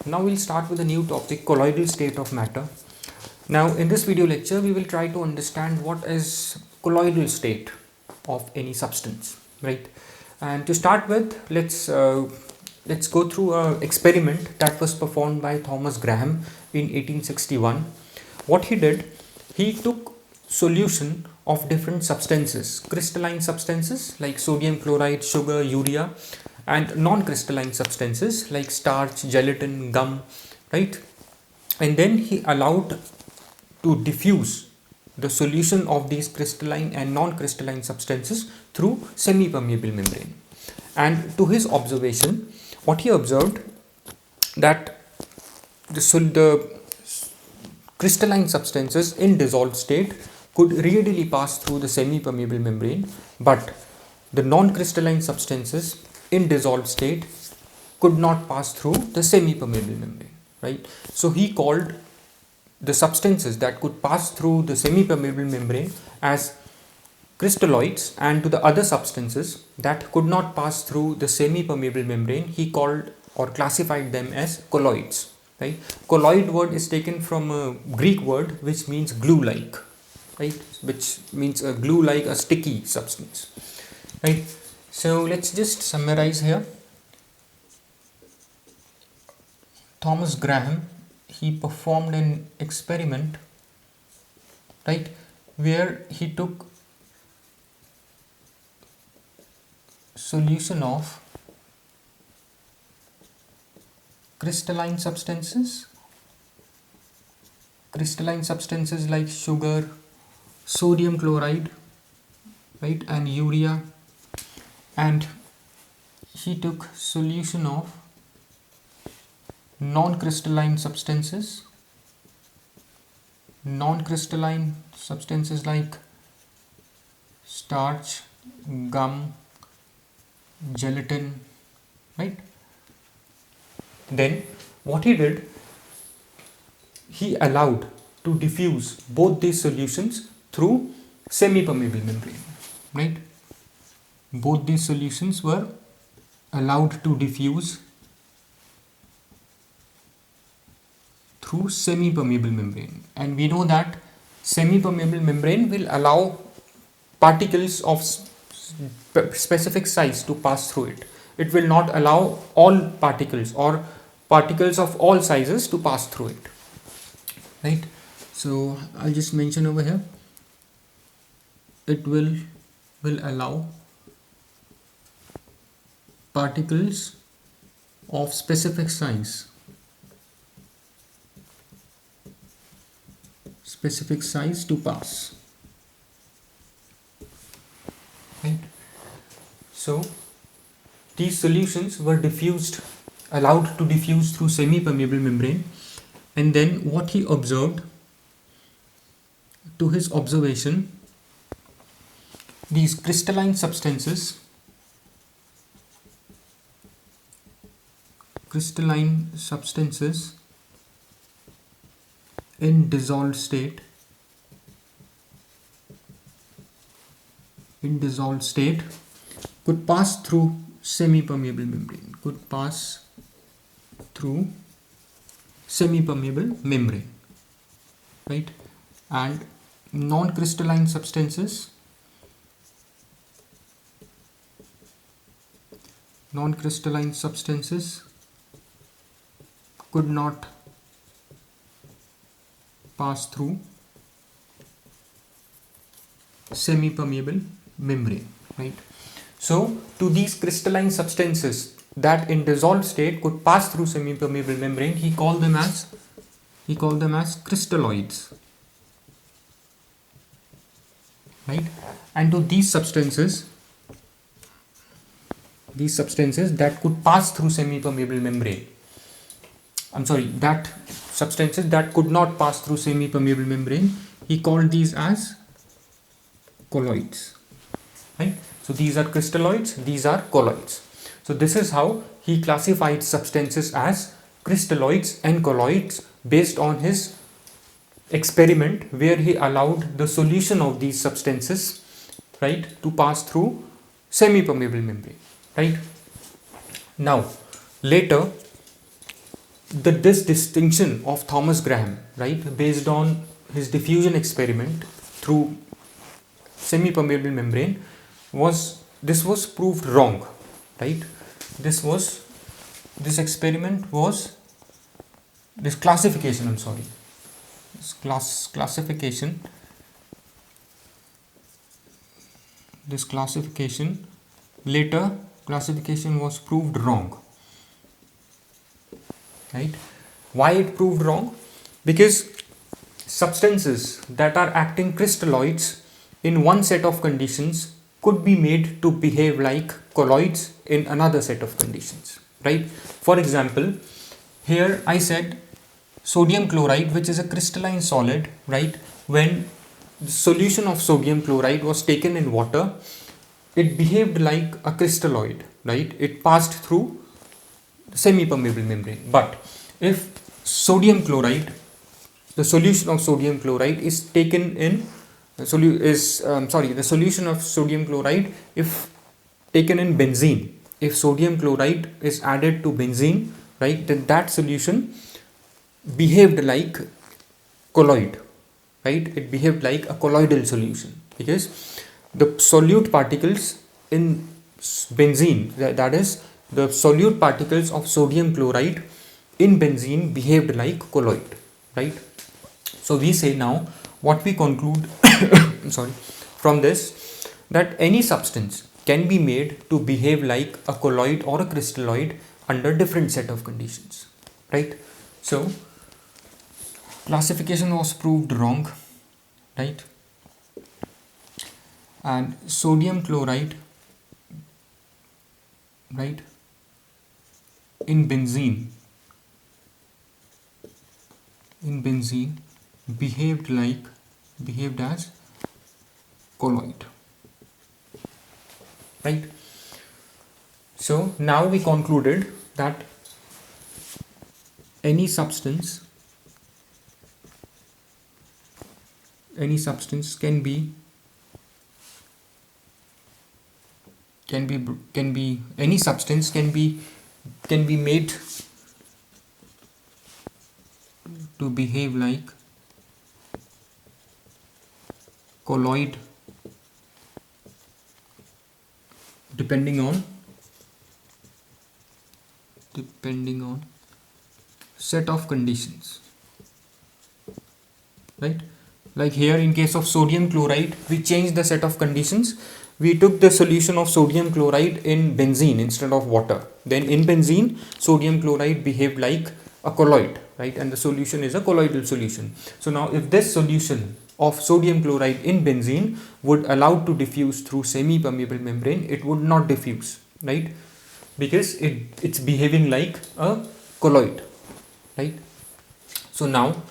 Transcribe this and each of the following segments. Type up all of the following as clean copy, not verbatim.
Now we'll start with a new topic, colloidal state of matter. Now in this video lecture we will try to understand what is colloidal state of any substance, right? And to start with, let's go through a experiment that was performed by Thomas Graham in 1861. What he did, he took solution of different substances, crystalline substances like sodium chloride, sugar, urea, and non-crystalline substances like starch, gelatin, gum, right? And then he allowed to diffuse the solution of these crystalline and non-crystalline substances through semi-permeable membrane. And to his observation, what he observed that the crystalline substances in dissolved state could readily pass through the semi-permeable membrane, but the non-crystalline substances in dissolved state could not pass through the semi-permeable membrane, right? So he called the substances that could pass through the semi-permeable membrane as crystalloids, and to the other substances that could not pass through the semi-permeable membrane, he called or classified them as colloids, right? Colloid word is taken from a Greek word which means glue-like, right? Which means a glue-like, a sticky substance, right? So let's just summarize here. Thomas Graham, he performed an experiment, right, where he took solution of crystalline substances like sugar, sodium chloride, right, and urea, and he took solution of non-crystalline substances like starch, gum, gelatin, right? Then what he did, he allowed to diffuse both these solutions through semi-permeable membrane, right? Both these solutions were allowed to diffuse through semi-permeable membrane, and we know that semi-permeable membrane will allow particles of specific size to pass through it. It will not allow all particles or particles of all sizes to pass through it, right? So I'll just mention over here, it will allow particles of specific size to pass, right? So these solutions were allowed to diffuse through semi-permeable membrane, and then what he observed, to his observation, these crystalline substances in dissolved state could pass through semi-permeable membrane, right? And non-crystalline substances could not pass through semi-permeable membrane, right? So to these crystalline substances that in dissolved state could pass through semi-permeable membrane, he called them as crystalloids, right? And to these substances that could pass through semi-permeable membrane, that substances that could not pass through semi-permeable membrane, he called these as colloids, right? So these are crystalloids, these are colloids. So this is how he classified substances as crystalloids and colloids based on his experiment where he allowed the solution of these substances, right, to pass through semi-permeable membrane, right? Now later this distinction of Thomas Graham, right, based on his diffusion experiment through semi-permeable membrane, was proved wrong, right? This experiment was this classification. I'm sorry, this classification. This classification later classification was proved wrong, right? Why it proved wrong? Because substances that are acting crystalloids in one set of conditions could be made to behave like colloids in another set of conditions, right? For example, here I said sodium chloride, which is a crystalline solid, right? When the solution of sodium chloride was taken in water, it behaved like a crystalloid, right? It passed through semi-permeable membrane. But if sodium chloride, the solution of sodium chloride is taken in the solution of sodium chloride, if taken in benzene, if sodium chloride is added to benzene, right, then that solution behaved like colloid, right? It behaved like a colloidal solution because the solute particles in benzene, that is the solute particles of sodium chloride in benzene, behaved like colloid, right? So we say now, what we conclude from this, that any substance can be made to behave like a colloid or a crystalloid under different set of conditions, right? So classification was proved wrong, right? And sodium chloride, right, in benzene behaved as colloid, right? So now we concluded that any substance can be made to behave like colloid depending on set of conditions, right? Like here in case of sodium chloride, we changed the set of conditions. We took the solution of sodium chloride in benzene instead of water. Then in benzene, sodium chloride behaved like a colloid, right? And the solution is a colloidal solution. So now if this solution of sodium chloride in benzene would allow to diffuse through semi-permeable membrane, it would not diffuse, right? Because it's behaving like a colloid, right? So now,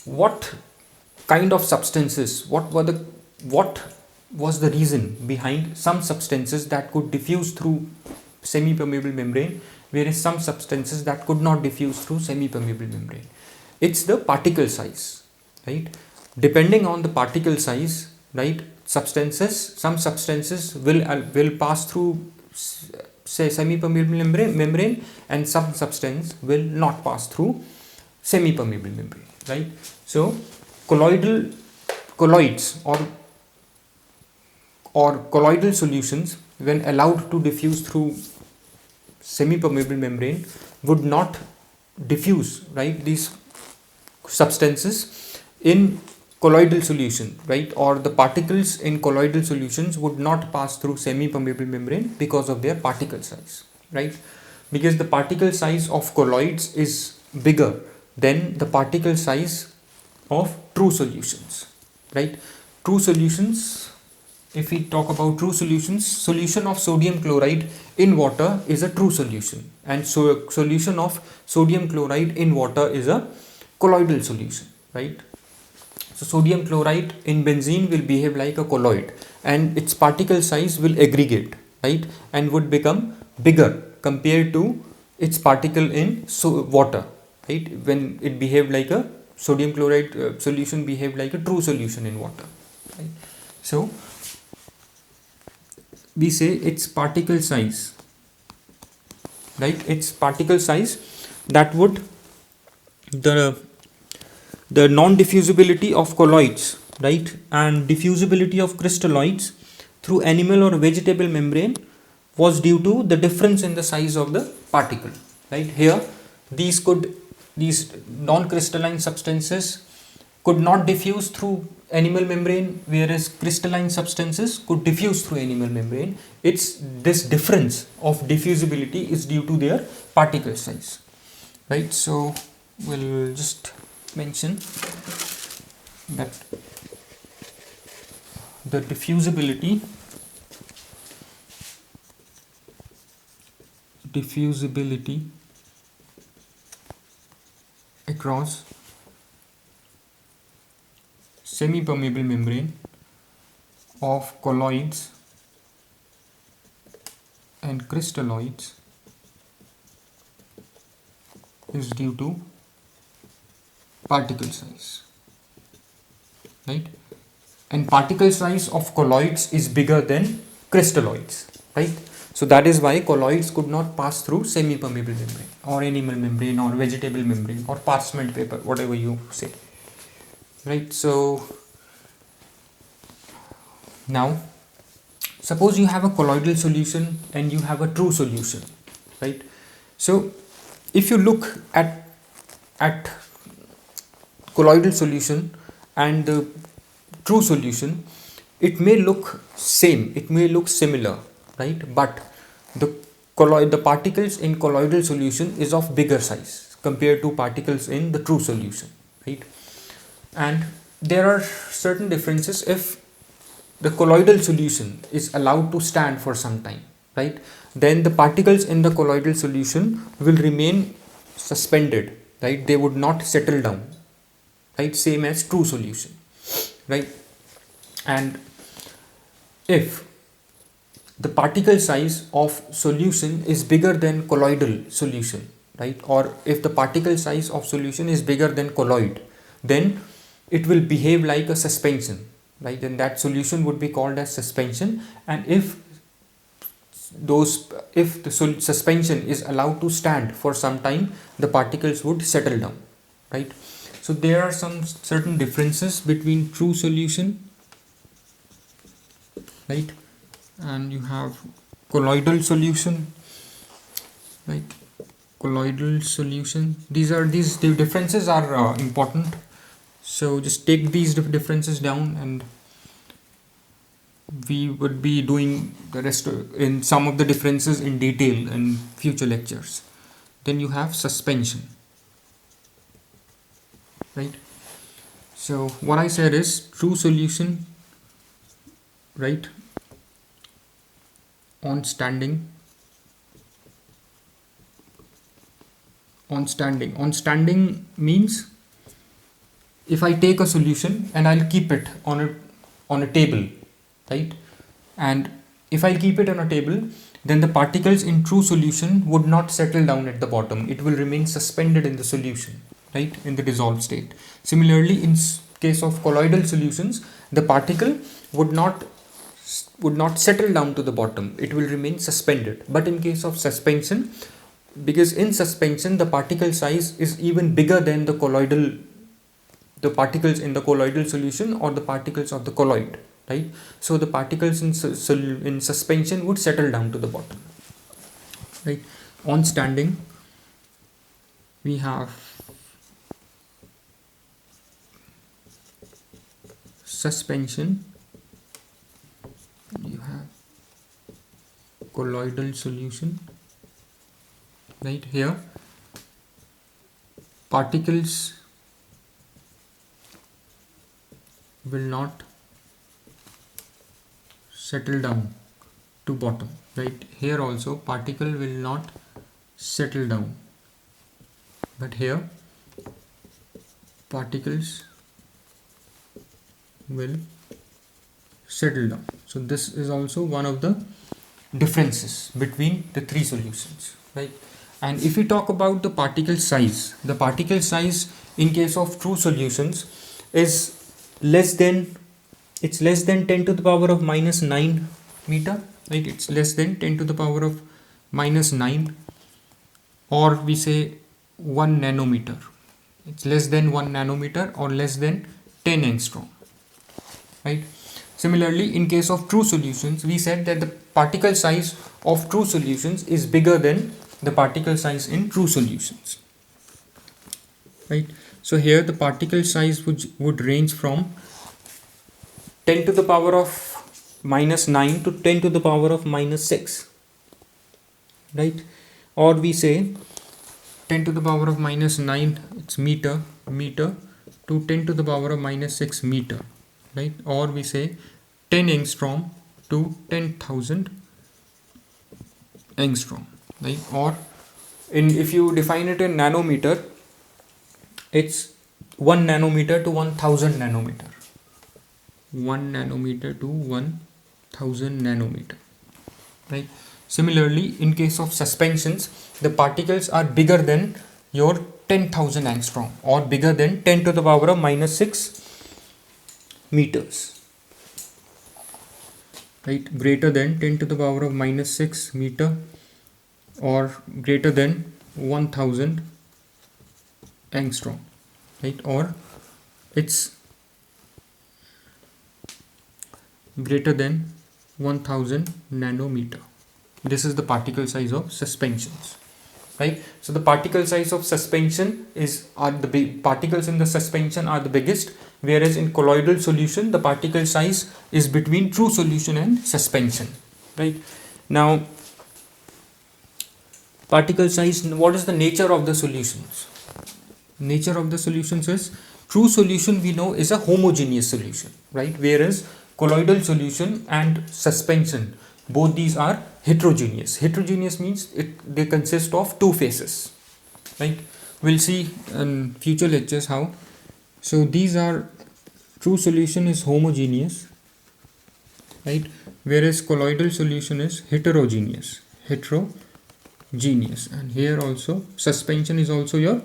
what kind of substances, what was the reason behind some substances that could diffuse through semi-permeable membrane, whereas some substances that could not diffuse through semi-permeable membrane? It's the particle size, right? Depending on the particle size, right, some substances will pass through, say, semi-permeable membrane, and some substance will not pass through semi-permeable membrane, right? So colloids or colloidal solutions, when allowed to diffuse through semi-permeable membrane, would not diffuse, right, these substances in colloidal solution, right, or the particles in colloidal solutions would not pass through semi-permeable membrane because of their particle size, right? Because the particle size of colloids is bigger than the particle size of true solutions, right? True solutions, if we talk about true solutions, solution of sodium chloride in water is a true solution, and so solution of sodium chloride in water is a colloidal solution, right? So sodium chloride in benzene will behave like a colloid, and its particle size will aggregate, right, and would become bigger compared to its particle in water, right? When it behaved like a sodium chloride solution behaved like a true solution in water, right? So we say its particle size, right, its particle size that would the non-diffusibility of colloids, right, and diffusibility of crystalloids through animal or vegetable membrane was due to the difference in the size of the particle, right. Here these non-crystalline substances could not diffuse through animal membrane, whereas crystalline substances could diffuse through animal membrane. It's this difference of diffusibility is due to their particle size, right. So we'll just mention that the diffusibility across semi-permeable membrane of colloids and crystalloids is due to particle size, right, and particle size of colloids is bigger than crystalloids, right. So that is why colloids could not pass through semi-permeable membrane or animal membrane or vegetable membrane or parchment paper, whatever you say, right. So now suppose you have a colloidal solution and you have a true solution, right. So if you look at colloidal solution and the true solution, it may look same, it may look similar, right, but the particles in colloidal solution is of bigger size compared to particles in the true solution, right. And there are certain differences. If the colloidal solution is allowed to stand for some time, right, then the particles in the colloidal solution will remain suspended, right, they would not settle down, right, same as true solution, right. And if the particle size of solution is bigger than colloidal solution, right, or if the particle size of solution is bigger than colloid, then it will behave like a suspension, right, then that solution would be called as suspension. And if the suspension is allowed to stand for some time, the particles would settle down, right. So there are some certain differences between true solution, right, and you have colloidal solution, right, colloidal solution. These differences are important, so just take these differences down, and we would be doing the rest in some of the differences in detail in future lectures. Then you have suspension, right. So what I said is true solution, right, on standing means if I take a solution and I'll keep it on a table, right, and if I keep it on a table, then the particles in true solution would not settle down at the bottom, it will remain suspended in the solution, right, in the dissolved state. Similarly, in case of colloidal solutions, the particle would not settle down to the bottom, it will remain suspended. But in case of suspension, because in suspension the particle size is even bigger than the particles in the colloidal solution or the particles of the colloid, right. So the particles in suspension would settle down to the bottom, right. On standing, we have suspension, you have colloidal solution, right. Here particles will not settle down to bottom, right. Here also particle will not settle down, but here particles will settle down. So this is also one of the differences between the three solutions, right. And if we talk about the particle size in case of true solutions is less than 10 to the power of minus 9 meter, right. It's less than 10 to the power of minus 9, or we say 1 nanometer. It's less than 1 nanometer or less than 10 angstrom, right? Similarly, in case of true solutions, we said that the particle size of true solutions is bigger than the particle size in true solutions, right? So here the particle size would range from 10 to the power of minus 9 to 10 to the power of minus 6, right? Or we say 10 to the power of minus 9, it's meter to 10 to the power of minus 6 meter, right? Or we say 10 angstrom to 10,000 angstrom, right? Or if you define it in nanometer, it's 1 nanometer to 1000 nanometer. 1 nanometer to 1000 nanometer, right? Similarly, in case of suspensions, the particles are bigger than your 10,000 angstrom or bigger than 10 to the power of minus 6 meters, right? Greater than 10 to the power of minus 6 meter or greater than 1000 angstrom, right? Or it's greater than 1000 nanometer. This is the particle size of suspensions, right? So the particle size of suspension are the big particles in the suspension are the biggest, whereas in colloidal solution the particle size is between true solution and suspension, right? Now, particle size, what is the nature of the solutions? Nature of the solutions is, true solution we know is a homogeneous solution, right? Whereas colloidal solution and suspension, both these are heterogeneous. Heterogeneous means they consist of two phases, right? We'll see in future lectures how. So these are, true solution is homogeneous, right? Whereas colloidal solution is heterogeneous. And here also suspension is also your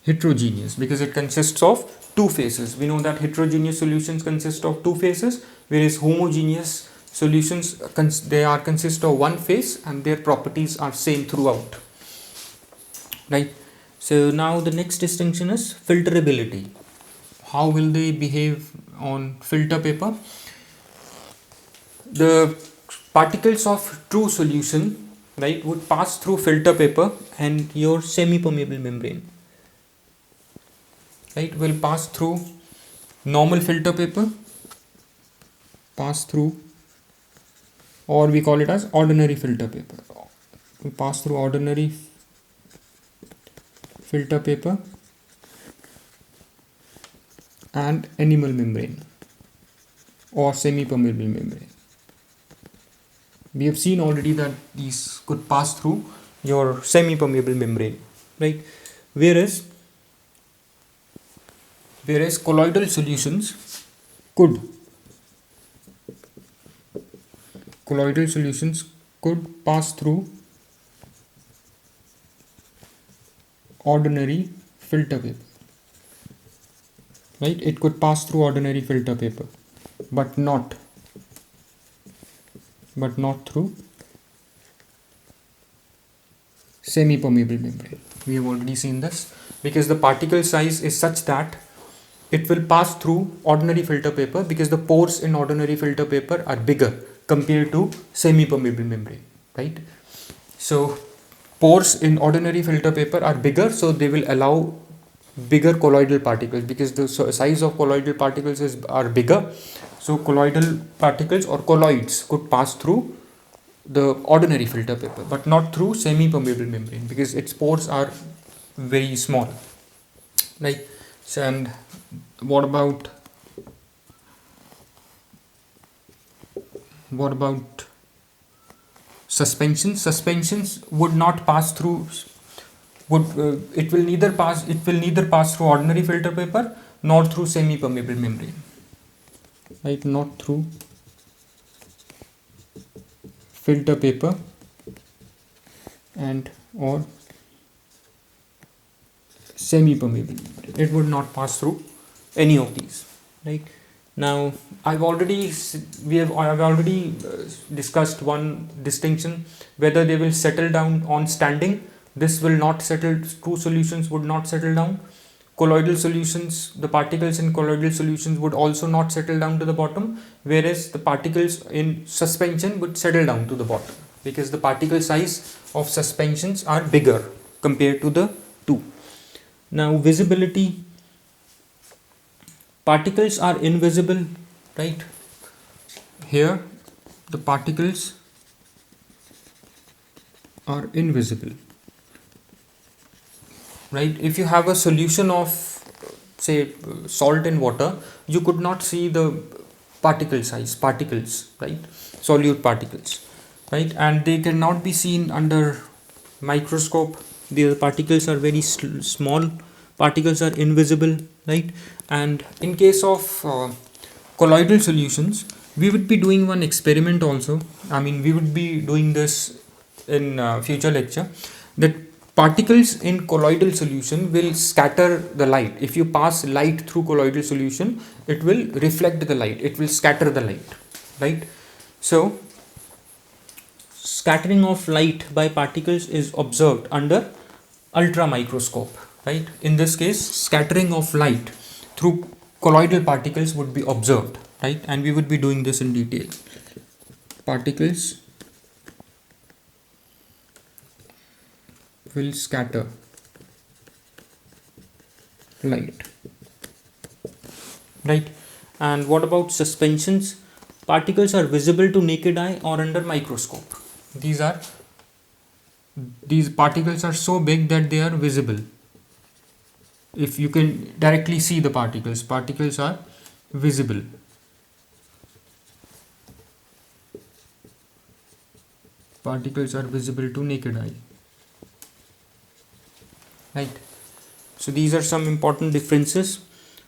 heterogeneous because it consists of two phases. We know that heterogeneous solutions consist of two phases, whereas homogeneous solutions consist of one phase and their properties are same throughout, right? So now the next distinction is filterability. How will they behave on filter paper? The particles of true solution, right, would pass through filter paper and your semi-permeable membrane, right? Will pass through normal filter paper, pass through, or we call it as ordinary filter paper. Will pass through ordinary filter paper and enamel membrane or semi-permeable membrane. We have seen already that these could pass through your semi-permeable membrane, right? Whereas colloidal solutions could pass through ordinary filter paper, right? It could pass through ordinary filter paper, but not through semi-permeable membrane. We have already seen this because the particle size is such that it will pass through ordinary filter paper because the pores in ordinary filter paper are bigger compared to semi-permeable membrane, right? So pores in ordinary filter paper are bigger, so they will allow bigger colloidal particles because the size of colloidal particles are bigger. So colloidal particles or colloids could pass through the ordinary filter paper, but not through semi-permeable membrane because its pores are very small, right? So, and what about suspensions? Suspensions would not pass through. It will neither pass through ordinary filter paper nor through semi-permeable membrane, right? Not through filter paper and or semi-permeable membrane. It would not pass through any of these, right? Now I've already discussed one distinction, whether they will settle down on standing this will not settle, true solutions would not settle down. Colloidal solutions, the particles in colloidal solutions would also not settle down to the bottom, whereas the particles in suspension would settle down to the bottom, because the particle size of suspensions are bigger compared to the two. Now visibility, particles are invisible, right? Here the particles are invisible, right? If you have a solution of, say, salt in water, you could not see the particle size, particles, right? Solute particles, right? And they cannot be seen under microscope. The particles are very small, particles are invisible, right? And in case of colloidal solutions, we would be doing one experiment also. I mean, we would be doing this in future lecture, that particles in colloidal solution will scatter the light. If you pass light through colloidal solution, it will reflect the light, it will scatter the light, right? So scattering of light by particles is observed under ultra microscope, right? In this case, scattering of light through colloidal particles would be observed, right? And we would be doing this in detail. Particles will scatter light, right? And what about suspensions? Particles are visible to naked eye or under microscope. These particles are so big that they are visible. If you can directly see the particles are visible. Particles are visible to naked eye, right? So these are some important differences.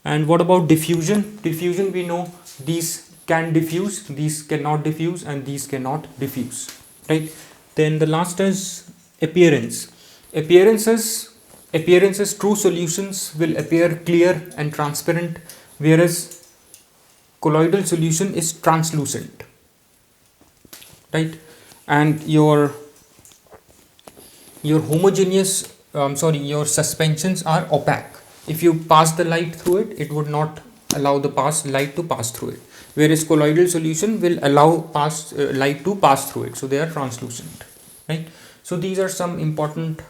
And what about diffusion? Diffusion, we know these can diffuse, these cannot diffuse, and these cannot diffuse, right? Then the last is appearance. Appearances, true solutions will appear clear and transparent, whereas colloidal solution is translucent, right? And your homogeneous your suspensions are opaque. If you pass the light through it, it would not allow the light to pass through it, whereas colloidal solution will allow light to pass through it, so they are translucent, right? So these are some important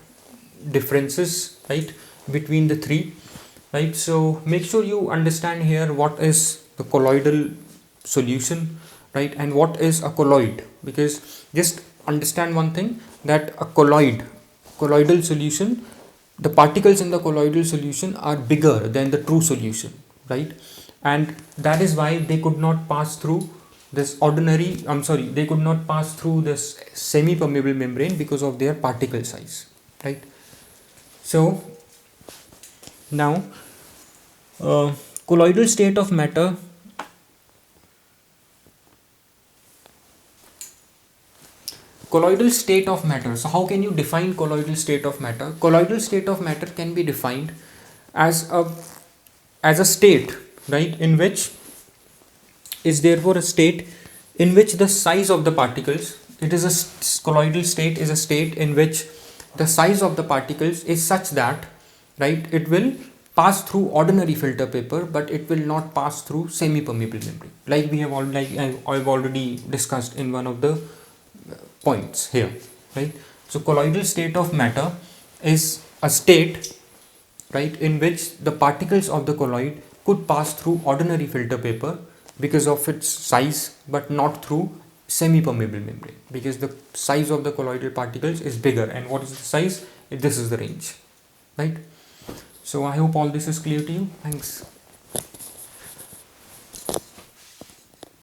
differences, right, between the three, right? So make sure you understand here what is the colloidal solution, right, and what is a colloid, because just understand one thing, that a colloidal solution, the particles in the colloidal solution are bigger than the true solution, right? And that is why they could not pass through this they could not pass through this semi-permeable membrane because of their particle size, right? So now colloidal state of matter, colloidal state of matter. So how can you define colloidal state of matter? Colloidal state of matter can be defined as a state, right, in which is therefore a state in which the size of the particles, it is a colloidal state is a state in which the size of the particles is such that, right, it will pass through ordinary filter paper, but it will not pass through semi-permeable membrane, like we have I've already discussed in one of the points here, right? So colloidal state of matter is a state, right, in which the particles of the colloid could pass through ordinary filter paper because of its size, but not through semi-permeable membrane, because the size of the colloidal particles is bigger. And what is the size? This is the range, right? So I hope all this is clear to you. Thanks.